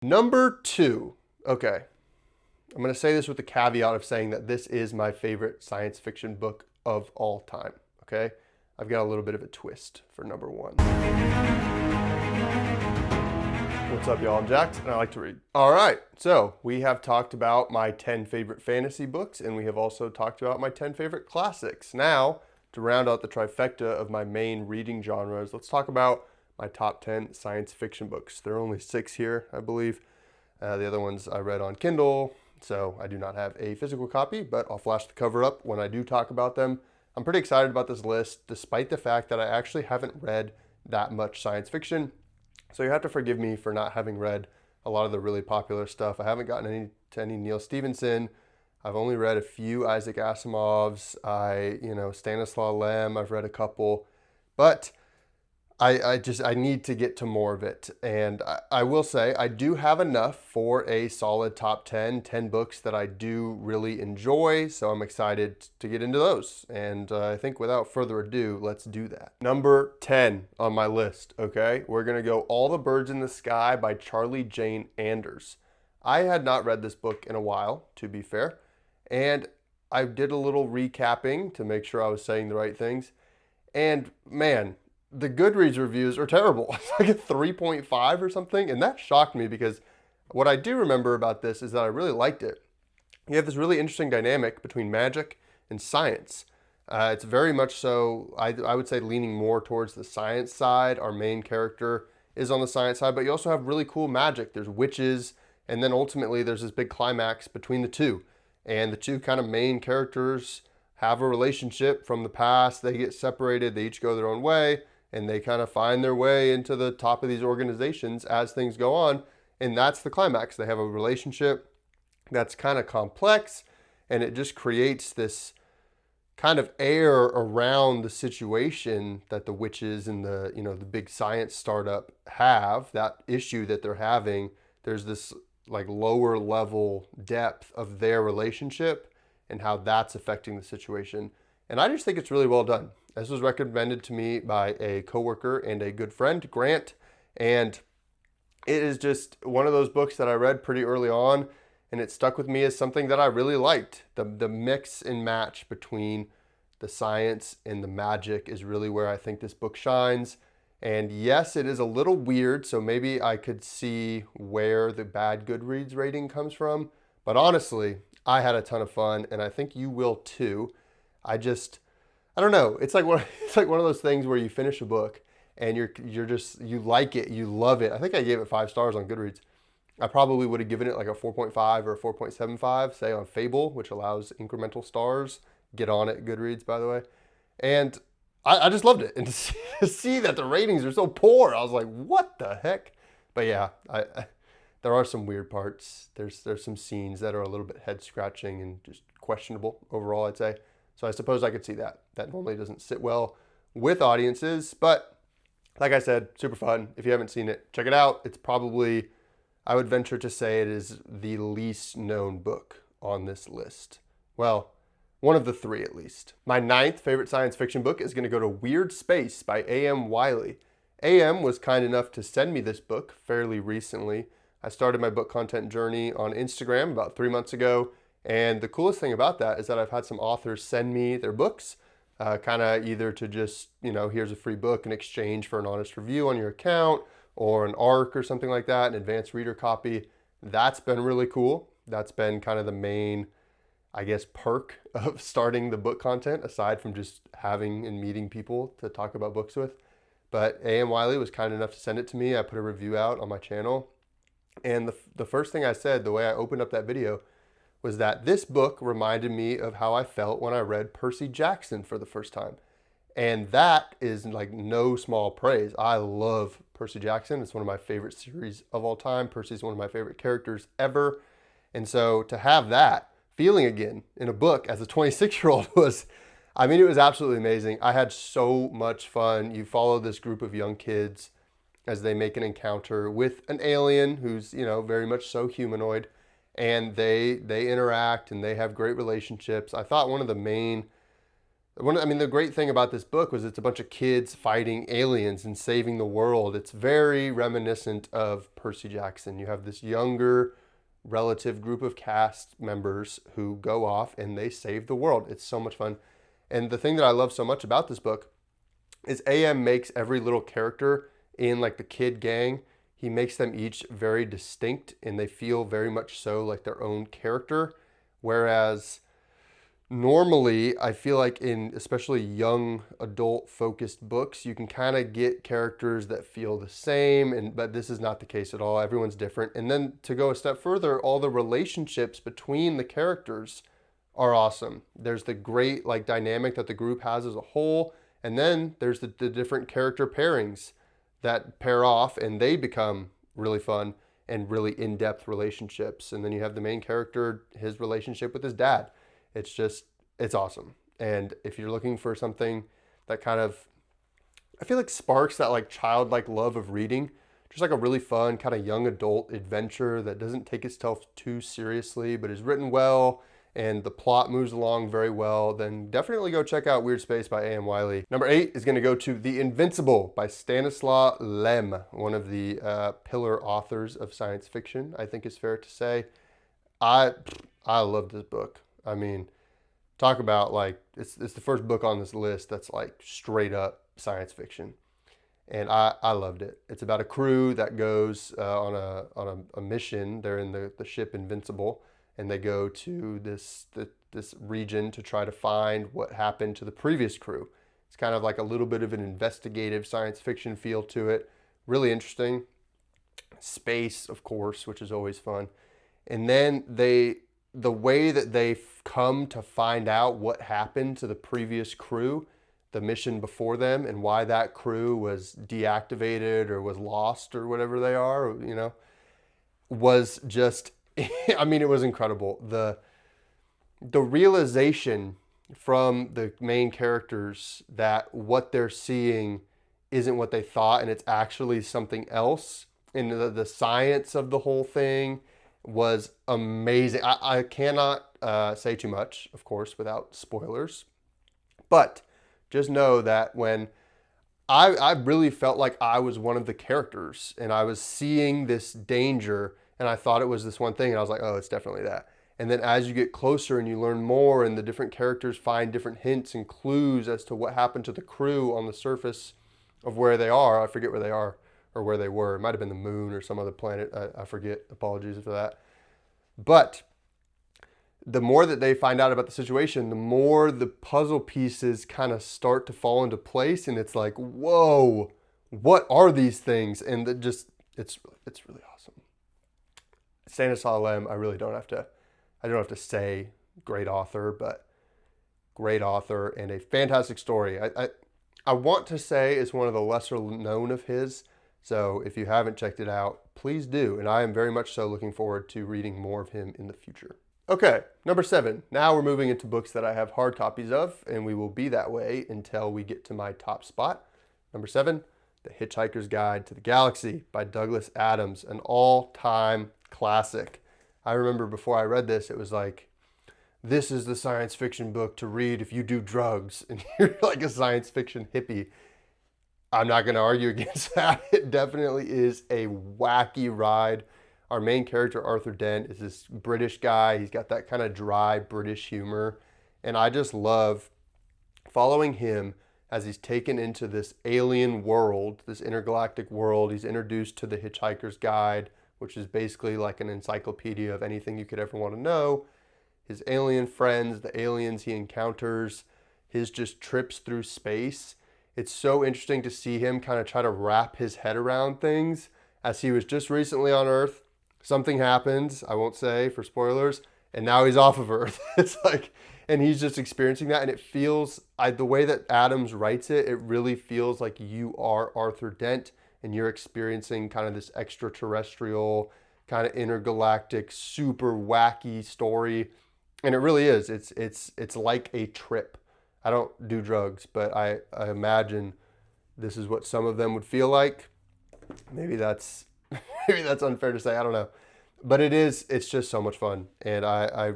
Number 2. Okay. I'm going to say this with the caveat of saying that this is my favorite science fiction book of all time. Okay. I've got a little bit of a twist for number 1. What's up, y'all? I'm Jax, and I like to read. All right, so we have talked about my 10 favorite fantasy books, and we have also talked about my 10 favorite classics. Now, to round out the trifecta of my main reading genres, let's talk about my top 10 science fiction books. There are only 6 here, I believe. The other ones I read on Kindle, so I do not have a physical copy, but I'll flash the cover up when I do talk about them. I'm pretty excited about this list, despite the fact that I actually haven't read that much science fiction. So you have to forgive me for not having read a lot of the really popular stuff. I haven't gotten to any Neil Stephenson. I've only read a few Isaac Asimovs. Stanislaw Lem, I've read a couple. But I need to get to more of it. And I will say I do have enough for a solid top 10 books that I do really enjoy. So I'm excited to get into those. And I think without further ado, let's do that. Number 10 on my list, okay? We're gonna go All the Birds in the Sky by Charlie Jane Anders. I had not read this book in a while, to be fair. And I did a little recapping to make sure I was saying the right things. And man, the Goodreads reviews are terrible. It's like a 3.5 or something. And that shocked me because what I do remember about this is that I really liked it. You have this really interesting dynamic between magic and science. It's very much so, I would say, leaning more towards the science side. Our main character is on the science side, but you also have really cool magic. There's witches, and then ultimately there's this big climax between the two. And the two kind of main characters have a relationship from the past. They get separated, they each go their own way, and they kind of find their way into the top of these organizations as things go on. And that's the climax. They have a relationship that's kind of complex, and it just creates this kind of air around the situation that the witches and the big science startup have, that issue that they're having. There's this like lower level depth of their relationship and how that's affecting the situation. And I just think it's really well done. This was recommended to me by a coworker and a good friend, Grant, and it is just one of those books that I read pretty early on, and it stuck with me as something that I really liked. The mix and match between the science and the magic is really where I think this book shines. And yes, it is a little weird, so maybe I could see where the bad Goodreads rating comes from, but honestly, I had a ton of fun, and I think you will too. I don't know. It's like one of those things where you finish a book and you like it, you love it. I think I gave it 5 stars on Goodreads. I probably would have given it like a 4.5 or a 4.75, say on Fable, which allows incremental stars. Get on it, Goodreads, by the way. And I just loved it. And to see that the ratings are so poor, I was like, what the heck? But yeah, there are some weird parts. There's some scenes that are a little bit head scratching and just questionable overall, I'd say. So I suppose I could see that. That normally doesn't sit well with audiences, but like I said, super fun. If you haven't seen it, check it out. It's probably, I would venture to say, it is the least known book on this list. Well, one of the 3 at least. My 9th favorite science fiction book is going to go to Weird Space by A.M. Wiley. A.M. was kind enough to send me this book fairly recently. I started my book content journey on Instagram about 3 months ago. And the coolest thing about that is that I've had some authors send me their books, kind of either to just, here's a free book in exchange for an honest review on your account, or an ARC or something like that, an advanced reader copy. That's been really cool. That's been kind of the main, I guess, perk of starting the book content, aside from just having and meeting people to talk about books with. But A.M. Wiley was kind enough to send it to me. I put a review out on my channel. And the first thing I said, the way I opened up that video, was that this book reminded me of how I felt when I read Percy Jackson for the first time. And that is like no small praise. I love Percy Jackson. It's one of my favorite series of all time. Percy's one of my favorite characters ever. And so to have that feeling again in a book as a 26-year-old it was absolutely amazing. I had so much fun. You follow this group of young kids as they make an encounter with an alien who's, very much so humanoid. And they interact and they have great relationships. I thought one of the main The great thing about this book was it's a bunch of kids fighting aliens and saving the world. It's very reminiscent of Percy Jackson. You have this younger relative group of cast members who go off and they save the world. It's so much fun. And the thing that I love so much about this book is AM makes every little character in like the kid gang, he makes them each very distinct and they feel very much so like their own character. Whereas normally I feel like in especially young adult focused books, you can kind of get characters that feel the same, but this is not the case at all. Everyone's different. And then to go a step further, all the relationships between the characters are awesome. There's the great like dynamic that the group has as a whole, and then there's the different character pairings that pair off and they become really fun and really in-depth relationships. And then you have the main character, his relationship with his dad. It's awesome. And if you're looking for something that kind of, I feel like sparks that like childlike love of reading, just like a really fun kind of young adult adventure that doesn't take itself too seriously, but is written well and the plot moves along very well, then definitely go check out Weird Space by A.M. Wiley. Number 8 is going to go to The Invincible by Stanislaw Lem, one of the pillar authors of science fiction, I think is fair to say. I love this book. I mean, talk about like, it's the first book on this list that's like straight up science fiction. And I loved it. It's about a crew that goes on a mission. They're in the ship Invincible, and they go to this region to try to find what happened to the previous crew. It's kind of like a little bit of an investigative science fiction feel to it. Really interesting. Space, of course, which is always fun. And then the way that they come to find out what happened to the previous crew, the mission before them, and why that crew was deactivated or was lost or whatever they are, was just, it was incredible. The realization from the main characters that what they're seeing isn't what they thought and it's actually something else, and the science of the whole thing was amazing. I cannot say too much, of course, without spoilers, but just know that when I really felt like I was one of the characters and I was seeing this danger and I thought it was this one thing and I was like, oh, it's definitely that. And then as you get closer and you learn more and the different characters find different hints and clues as to what happened to the crew on the surface of where they are. I forget where they are or where they were. It might have been the moon or some other planet. I forget. Apologies for that. But the more that they find out about the situation, the more the puzzle pieces kind of start to fall into place. And it's like, whoa, what are these things? And it's really awesome. Stanislaw Lem, I don't have to say great author, but great author and a fantastic story. I want to say it's one of the lesser known of his. So if you haven't checked it out, please do. And I am very much so looking forward to reading more of him in the future. Okay, number 7. Now we're moving into books that I have hard copies of, and we will be that way until we get to my top spot. Number 7, The Hitchhiker's Guide to the Galaxy by Douglas Adams, an all-time classic. I remember before I read this, it was like, this is the science fiction book to read if you do drugs and you're like a science fiction hippie. I'm not going to argue against that. It definitely is a wacky ride. Our main character, Arthur Dent, is this British guy. He's got that kind of dry British humor. And I just love following him as he's taken into this alien world, this intergalactic world. He's introduced to the Hitchhiker's Guide, which is basically like an encyclopedia of anything you could ever want to know. His alien friends, the aliens he encounters, his just trips through space. It's so interesting to see him kind of try to wrap his head around things as he was just recently on Earth. Something happens, I won't say for spoilers, and now he's off of Earth. It's like, and he's just experiencing that, and it feels, the way that Adams writes it, it really feels like you are Arthur Dent, and you're experiencing kind of this extraterrestrial, kind of intergalactic, super wacky story. And it really is. It's like a trip. I don't do drugs, but I imagine this is what some of them would feel like. Maybe that's unfair to say. I don't know. But it's just so much fun. And I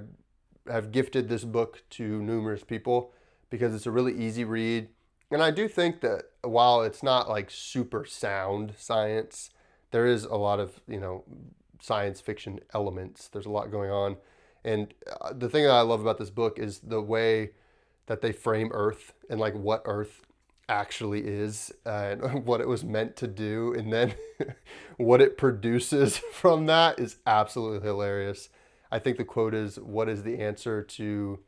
have gifted this book to numerous people because it's a really easy read. And I do think that while it's not like super sound science, there is a lot of, science fiction elements. There's a lot going on. And the thing that I love about this book is the way that they frame Earth and like what Earth actually is and what it was meant to do. And then what it produces from that is absolutely hilarious. I think the quote is, "What is the answer to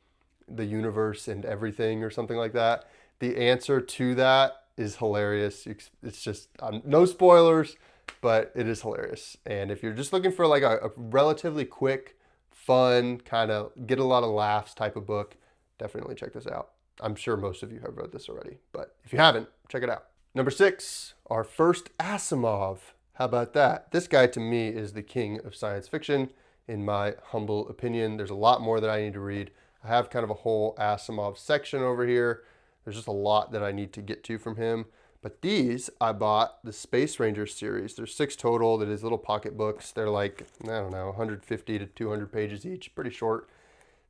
the universe and everything," or something like that. The answer to that is hilarious. It's just, no spoilers, but it is hilarious. And if you're just looking for like a relatively quick, fun, kind of get a lot of laughs type of book, definitely check this out. I'm sure most of you have read this already, but if you haven't, check it out. Number 6, our first Asimov. How about that? This guy to me is the king of science fiction, in my humble opinion. There's a lot more that I need to read. I have kind of a whole Asimov section over here. There's just a lot that I need to get to from him. But these, I bought the Space Ranger series. There's 6 total. That is little pocket books. They're like, I don't know, 150 to 200 pages each. Pretty short.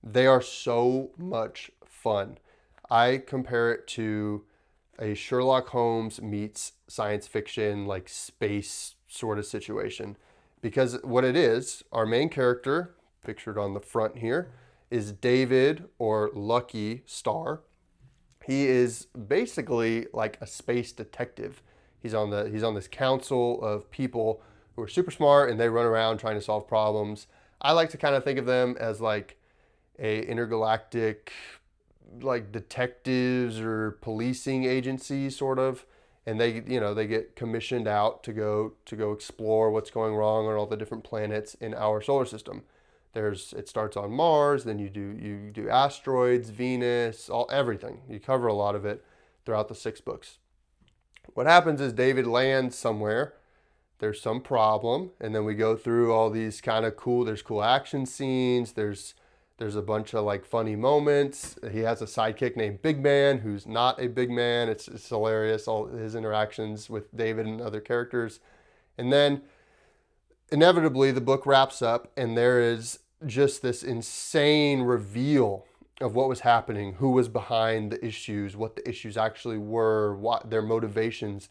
They are so much fun. I compare it to a Sherlock Holmes meets science fiction, like space sort of situation. Because what it is, our main character, pictured on the front here, is David, or Lucky Star. He is basically like a space detective. He's on this council of people who are super smart, and they run around trying to solve problems. I like to kind of think of them as like a intergalactic, like detectives or policing agency sort of. And they get commissioned out to go explore what's going wrong on all the different planets in our solar system. It starts on Mars, then you do asteroids, Venus, everything. You cover a lot of it throughout the 6 books. What happens is David lands somewhere. There's some problem, and then we go through all these kind of there's cool action scenes. There's a bunch of like funny moments. He has a sidekick named Big Man, who's not a big man. It's hilarious, all his interactions with David and other characters. And then inevitably the book wraps up, and there is just this insane reveal of what was happening, who was behind the issues, what the issues actually were, what their motivations.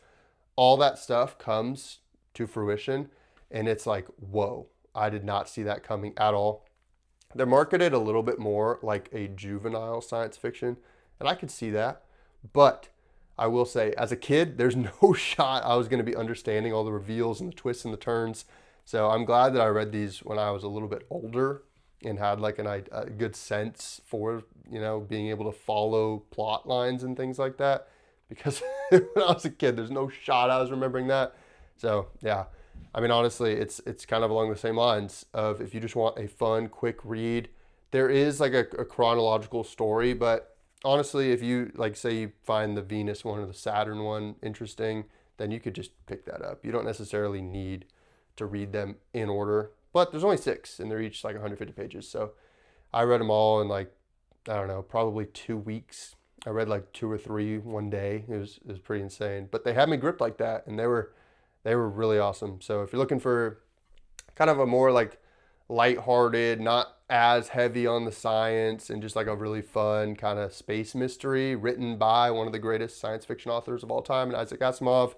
All that stuff comes to fruition, and it's like, whoa, I did not see that coming at all. They're marketed a little bit more like a juvenile science fiction, and I could see that. But I will say, as a kid, there's no shot I was going to be understanding all the reveals and the twists and the turns. So I'm glad that I read these when I was a little bit older and had like a good sense for, being able to follow plot lines and things like that. Because when I was a kid, there's no shot I was remembering that. So yeah, I mean, honestly, it's kind of along the same lines of, if you just want a fun, quick read, there is like a chronological story. But honestly, if you say you find the Venus one or the Saturn one interesting, then you could just pick that up. You don't necessarily need to read them in order, but there's only 6 and they're each like 150 pages. So I read them all in like, I don't know, probably 2 weeks. I read like 2 or 3 one day. It was pretty insane, but they had me gripped like that, and they were really awesome. So if you're looking for kind of a more like lighthearted, not as heavy on the science, and just like a really fun kind of space mystery written by one of the greatest science fiction authors of all time, and Isaac Asimov,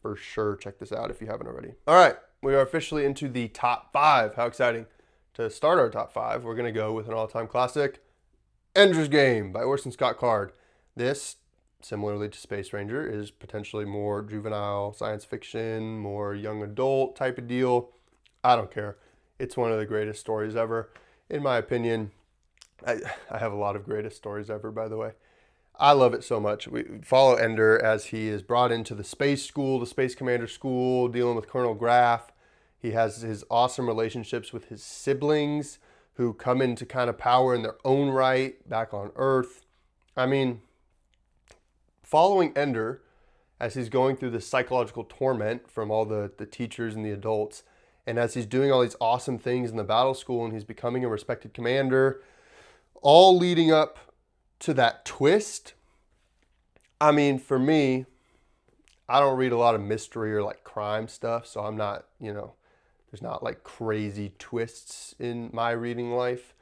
for sure check this out if you haven't already. All right, we are officially into the top 5. How exciting. To start our top 5, we're going to go with an all-time classic, Ender's Game by Orson Scott Card. This, similarly to Space Ranger, is potentially more juvenile science fiction, more young adult type of deal. I don't care. It's one of the greatest stories ever, in my opinion. I have a lot of greatest stories ever, by the way. I love it so much. We follow Ender as he is brought into the space school, the space commander school, dealing with Colonel Graff. He has his awesome relationships with his siblings, who come into kind of power in their own right back on Earth. I mean, following Ender as he's going through this psychological torment from all the teachers and the adults, and as he's doing all these awesome things in the battle school, and he's becoming a respected commander, all leading up to that twist. I mean, for me, I don't read a lot of mystery or like crime stuff, so I'm not, there's not like crazy twists in my reading life.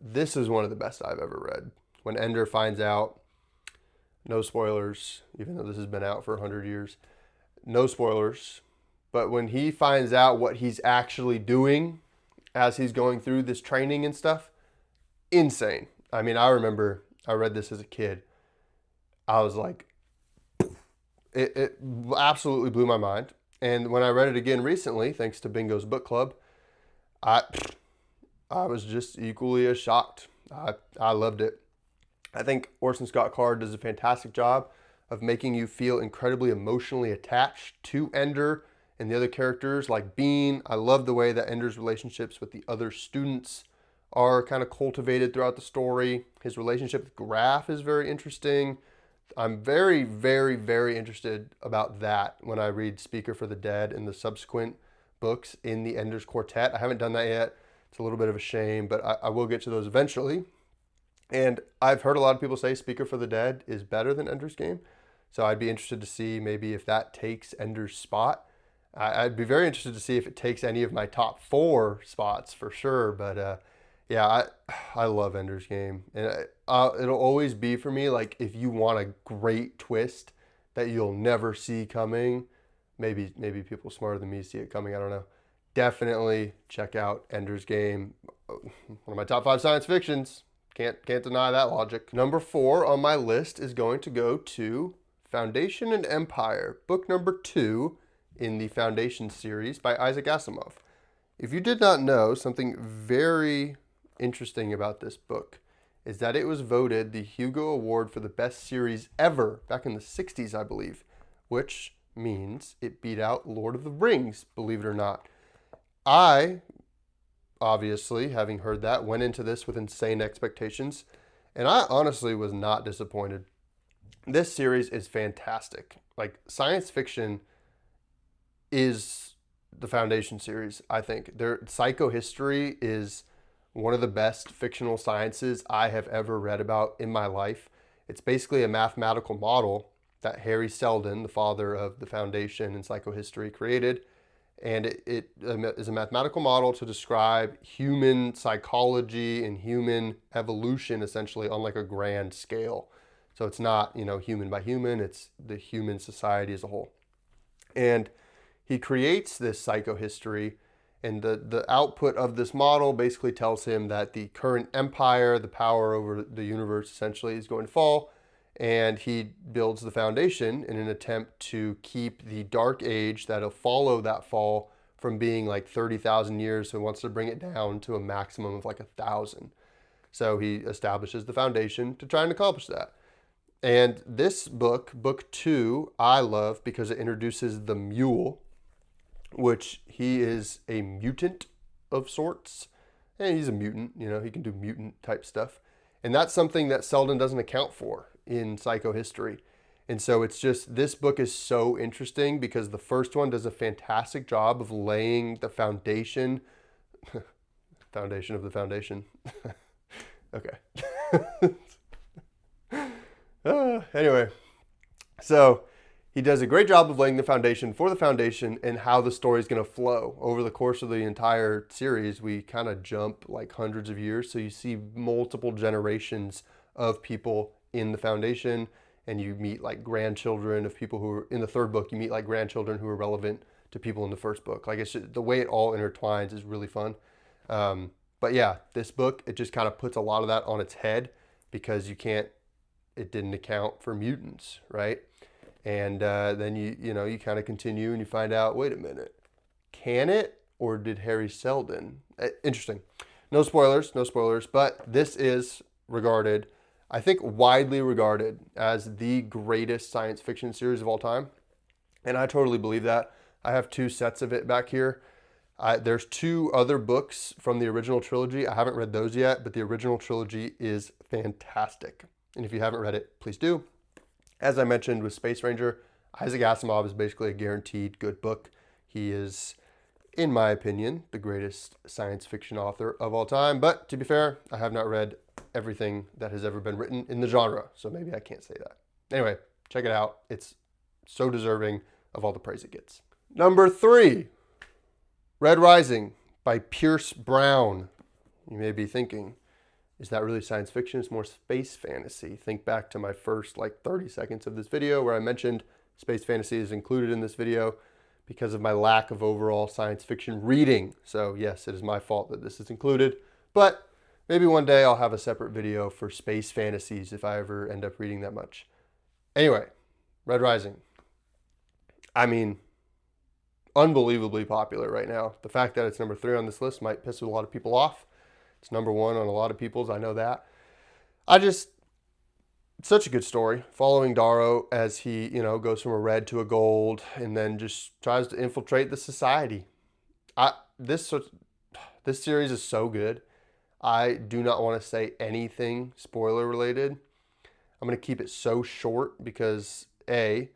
This is one of the best I've ever read. When Ender finds out No spoilers, even though this has been out for 100 years. No spoilers. But when he finds out what he's actually doing as he's going through this training and stuff, insane. I mean, I remember I read this as a kid. I was like, it absolutely blew my mind. And when I read it again recently, thanks to Bingo's book club, I was just equally as shocked. I loved it. I think Orson Scott Card does a fantastic job of making you feel incredibly emotionally attached to Ender and the other characters like Bean. I love the way that Ender's relationships with the other students are kind of cultivated throughout the story. His relationship with Graf is very interesting. I'm very, very, very interested about that when I read Speaker for the Dead and the subsequent books in the Ender's Quartet. I haven't done that yet. It's a little bit of a shame, but I will get to those eventually. And I've heard a lot of people say Speaker for the Dead is better than Ender's Game. So I'd be interested to see maybe if that takes Ender's spot. I'd be very interested to see if it takes any of my top 4 spots for sure. But yeah, I love Ender's Game. And it'll always be for me, like, if you want a great twist that you'll never see coming, maybe people smarter than me see it coming, I don't know. Definitely check out Ender's Game. One of my top 5 science fictions. Can't deny that logic. Number 4 on my list is going to go to Foundation and Empire, book number 2 in the Foundation series by Isaac Asimov. If you did not know, something very interesting about this book is that it was voted the Hugo Award for the best series ever back in the 60s, I believe, which means it beat out Lord of the Rings, believe it or not. I, obviously, having heard that, went into this with insane expectations, and I honestly was not disappointed. This series is fantastic. Like, science fiction is the Foundation series, I think. Their psychohistory is one of the best fictional sciences I have ever read about in my life. It's basically a mathematical model that Harry Seldon, the father of the Foundation and psychohistory, created. And it is a mathematical model to describe human psychology and human evolution, essentially, on like a grand scale. So it's not, human by human, it's the human society as a whole. And he creates this psychohistory, and the output of this model basically tells him that the current empire, the power over the universe essentially, is going to fall. And he builds the Foundation in an attempt to keep the Dark Age that'll follow that fall from being like 30,000 years. So he wants to bring it down to a maximum of like 1,000. So he establishes the Foundation to try and accomplish that. And this book, book 2, I love because it introduces the Mule, which he is a mutant of sorts. And he's a mutant, he can do mutant type stuff. And that's something that Seldon doesn't account for in psychohistory. And so it's just, this book is so interesting because the first one does a fantastic job of laying the foundation of the Foundation. Okay. Anyway, so he does a great job of laying the foundation for the Foundation and how the story is going to flow. Over the course of the entire series, we kind of jump like hundreds of years. So you see multiple generations of people in the Foundation, and you meet like grandchildren of people who are in the third book. You meet like grandchildren who are relevant to people in the first book. Like, it's just, the way it all intertwines is really fun. But yeah, this book, it just kind of puts a lot of that on its head because it didn't account for mutants, right? And then you kind of continue and you find out, wait a minute, can it, or did Harry Seldon? Interesting. No spoilers, but this is regarded, I think widely regarded, as the greatest science fiction series of all time. And I totally believe that. I have 2 sets of it back here. There's 2 other books from the original trilogy. I haven't read those yet, but the original trilogy is fantastic. And if you haven't read it, please do. As I mentioned with Space Ranger, Isaac Asimov is basically a guaranteed good book. He is, in my opinion, the greatest science fiction author of all time. But to be fair, I have not read everything that has ever been written in the genre, so maybe I can't say that. Anyway, check it out. It's so deserving of all the praise it gets. Number 3, Red Rising by Pierce Brown. You may be thinking, Is that really science fiction? It's more space fantasy. Think back to my first like 30 seconds of this video where I mentioned space fantasy is included in this video because of my lack of overall science fiction reading. So yes, it is my fault that this is included, but maybe one day I'll have a separate video for space fantasies if I ever end up reading that much. Anyway, Red Rising. I mean, unbelievably popular right now. The fact that it's number 3 on this list might piss a lot of people off. It's number 1 on a lot of people's, I know that. It's such a good story, following Darrow as he, goes from a red to a gold and then just tries to infiltrate the society. This series is so good. I do not want to say anything spoiler related. I'm going to keep it so short because A,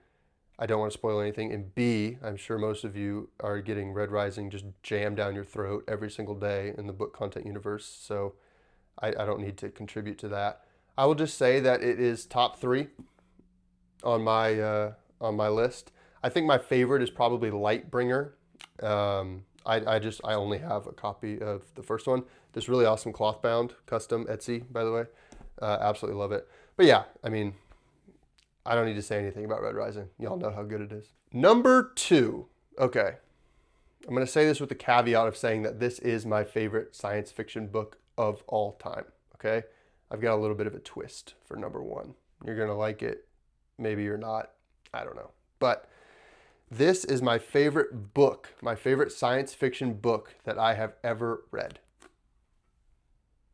I don't want to spoil anything, and B, I'm sure most of you are getting Red Rising just jammed down your throat every single day in the book content universe, so I don't need to contribute to that. I will just say that it is top 3 on my list. I think my favorite is probably Lightbringer. I only have a copy of the first one. This really awesome cloth bound, custom Etsy, by the way. Absolutely love it. But yeah, I mean, I don't need to say anything about Red Rising. Y'all know how good it is. Number 2. Okay. I'm going to say this with the caveat of saying that this is my favorite science fiction book of all time. Okay. I've got a little bit of a twist for number 1. You're going to like it. Maybe you're not. I don't know. But this is my favorite book, my favorite science fiction book that I have ever read.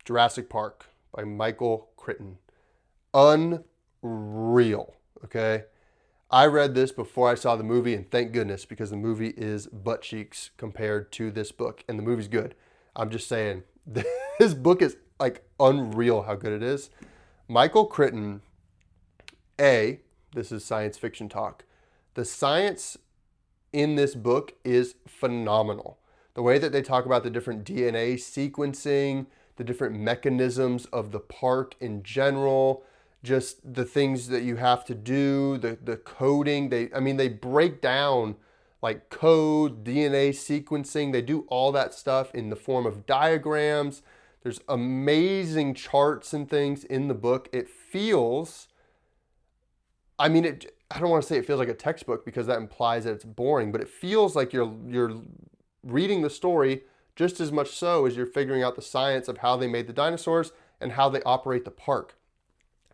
Jurassic Park by Michael Crichton. Unreal. Okay. I read this before I saw the movie, and thank goodness, because the movie is butt cheeks compared to this book, and the movie's good. I'm just saying, this book is like unreal how good it is. Michael Crichton, this is science fiction talk. The science in this book is phenomenal. The way that they talk about the different DNA sequencing, the different mechanisms of the park in general, just the things that you have to do, the coding. They break down like code, DNA sequencing. They do all that stuff in the form of diagrams. There's amazing charts and things in the book. It feels, I don't want to say it feels like a textbook because that implies that it's boring, but it feels like you're reading the story just as much so as you're figuring out the science of how they made the dinosaurs and how they operate the park.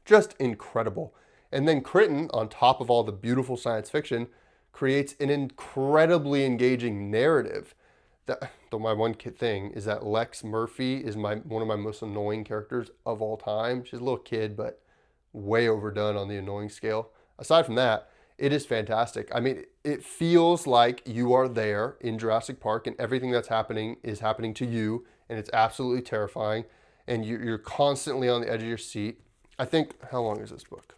Just incredible. And then Crichton, on top of all the beautiful science fiction, creates an incredibly engaging narrative. My one thing is that Lex Murphy is one of my most annoying characters of all time. She's a little kid, but way overdone on the annoying scale. Aside from that, it is fantastic. It feels like you are there in Jurassic Park and everything that's happening is happening to you, and it's absolutely terrifying, and you're constantly on the edge of your seat. I think, how long is this book?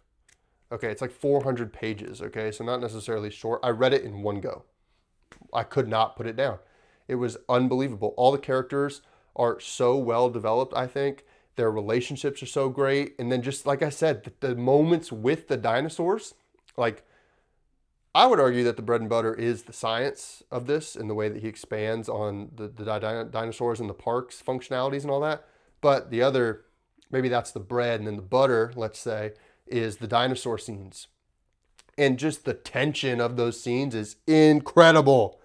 Okay, it's like 400 pages, okay? So not necessarily short. I read it in one go. I could not put it down. It was unbelievable. All the characters are so well developed, I think. Their relationships are so great. And then just like I said, the moments with the dinosaurs, like I would argue that the bread and butter is the science of this and the way that he expands on the dinosaurs and the park's functionalities and all that. But the other, maybe that's the bread, and then the butter, let's say, is the dinosaur scenes. And just the tension of those scenes is incredible.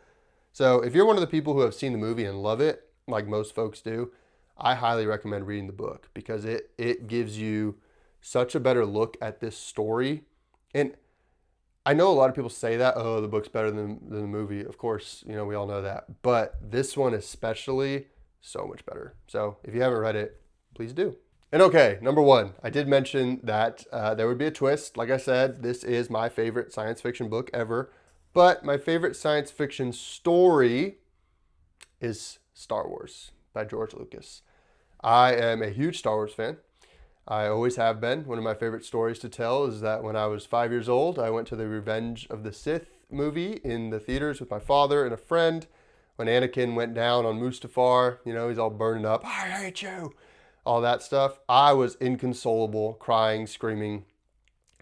So if you're one of the people who have seen the movie and love it, like most folks do, I highly recommend reading the book because it gives you such a better look at this story. And I know a lot of people say that, oh, the book's better than the movie. Of course, we all know that. But this one especially, so much better. So if you haven't read it, please do. And okay, number 1, I did mention that there would be a twist. Like I said, this is my favorite science fiction book ever. But my favorite science fiction story is Star Wars by George Lucas. I am a huge Star Wars fan. I always have been. One of my favorite stories to tell is that when I was 5 years old, I went to the Revenge of the Sith movie in the theaters with my father and a friend. When Anakin went down on Mustafar, he's all burning up. I hate you. All that stuff. I was inconsolable, crying, screaming.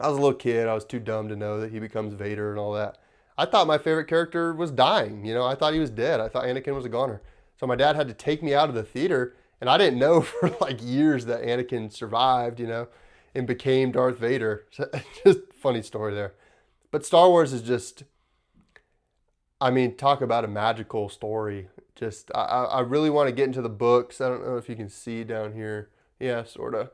I was a little kid. I was too dumb to know that he becomes Vader and all that. I thought my favorite character was dying. I thought he was dead. I thought Anakin was a goner. So my dad had to take me out of the theater And I didn't know for like years that Anakin survived, you know, and became Darth Vader. So, just funny story there. But Star Wars is just, I mean, talk about a magical story. Just, I really want to get into the books. I don't know if you can see down here. Yeah, sort of.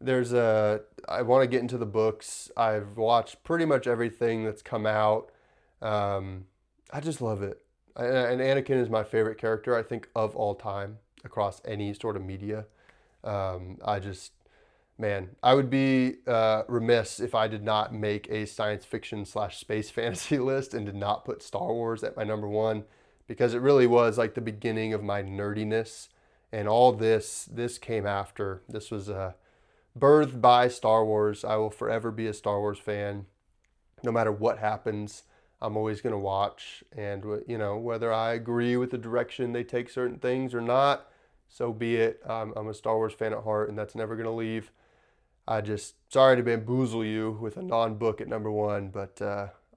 I want to get into the books. I've watched pretty much everything that's come out. I just love it. And Anakin is my favorite character, I think, of all time across any sort of media. I just, man, I would be remiss if I did not make a science fiction / space fantasy list and did not put Star Wars at my number one, because it really was like the beginning of my nerdiness. And all this came after. This was birthed by Star Wars. I will forever be a Star Wars fan. No matter what happens, I'm always going to watch. And, you know, whether I agree with the direction they take certain things or not, so be it. I'm a Star Wars fan at heart, and that's never going to leave. Sorry to bamboozle you with a non-book at number one, but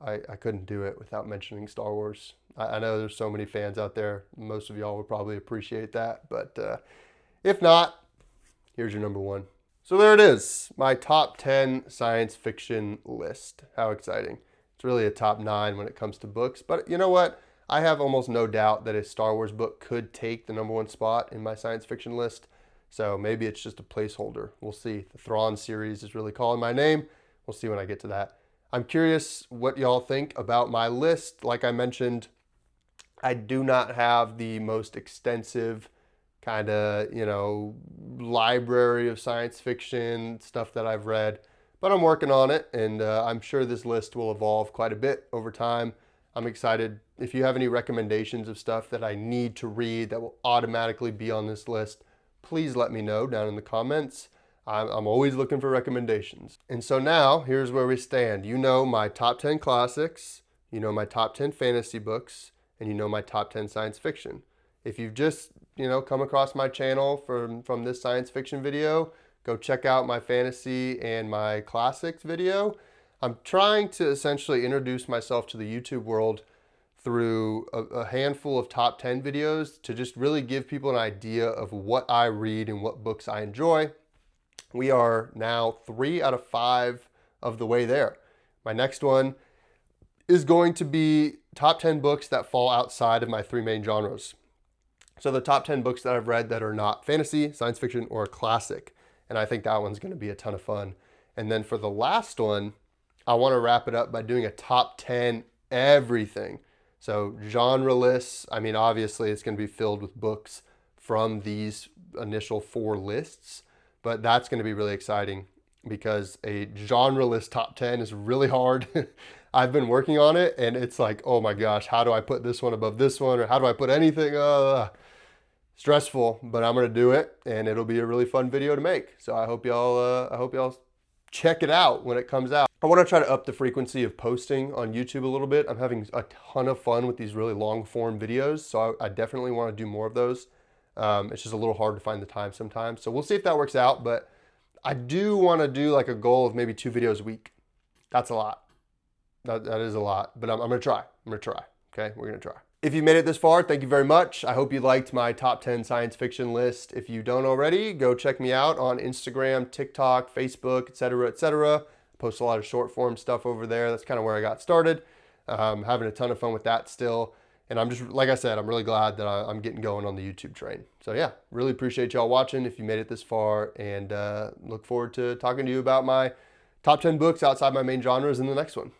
I couldn't do it without mentioning Star Wars. I know there's so many fans out there. Most of y'all would probably appreciate that, but if not, here's your number one. So there it is, my top 10 science fiction list. How exciting. It's really a top 9 when it comes to books, but you know what? I have almost no doubt that a Star Wars book could take the number one spot in my science fiction list. So maybe it's just a placeholder. We'll see. The Thrawn series is really calling my name. We'll see when I get to that. I'm curious what y'all think about my list. Like I mentioned, I do not have the most extensive kind of, you know, library of science fiction stuff that I've read, but I'm working on it, and I'm sure this list will evolve quite a bit over time. I'm excited. If you have any recommendations of stuff that I need to read that will automatically be on this list, please let me know down in the comments. I'm always looking for recommendations. And so now, here's where we stand. You know my top 10 classics, you know my top 10 fantasy books, and you know my top 10 science fiction. If you've just, you know, come across my channel from this science fiction video, go check out my fantasy and my classics video. I'm trying to essentially introduce myself to the YouTube world through a handful of top 10 videos to just really give people an idea of what I read and what books I enjoy. We are now 3 out of 5 of the way there. My next one is going to be top 10 books that fall outside of my 3 main genres. So the top 10 books that I've read that are not fantasy, science fiction, or a classic. And I think that one's going to be a ton of fun. And then for the last one, I want to wrap it up by doing a top 10 everything. So genre lists, I mean, obviously it's going to be filled with books from these initial 4 lists, but that's going to be really exciting because a genre list top 10 is really hard. I've been working on it, and it's like, oh my gosh, how do I put this one above this one? Or how do I put anything? Stressful, but I'm going to do it, and it'll be a really fun video to make. So I hope y'all check it out when it comes out. I want to try to up the frequency of posting on YouTube a little bit. I'm having a ton of fun with these really long form videos, so I definitely want to do more of those. It's just a little hard to find the time sometimes. So we'll see if that works out, but I do want to do like a goal of maybe 2 videos a week. That's a lot. That is a lot, but I'm going to try. I'm going to try. Okay, we're going to try. If you made it this far, thank you very much. I hope you liked my top 10 science fiction list. If you don't already, go check me out on Instagram, TikTok, Facebook, etc., etc. Post a lot of short form stuff over there. That's kind of where I got started. Having a ton of fun with that still. And I'm just, like I said, I'm really glad that I'm getting going on the YouTube train. So yeah, really appreciate y'all watching if you made it this far, and look forward to talking to you about my top 10 books outside my main genres in the next one.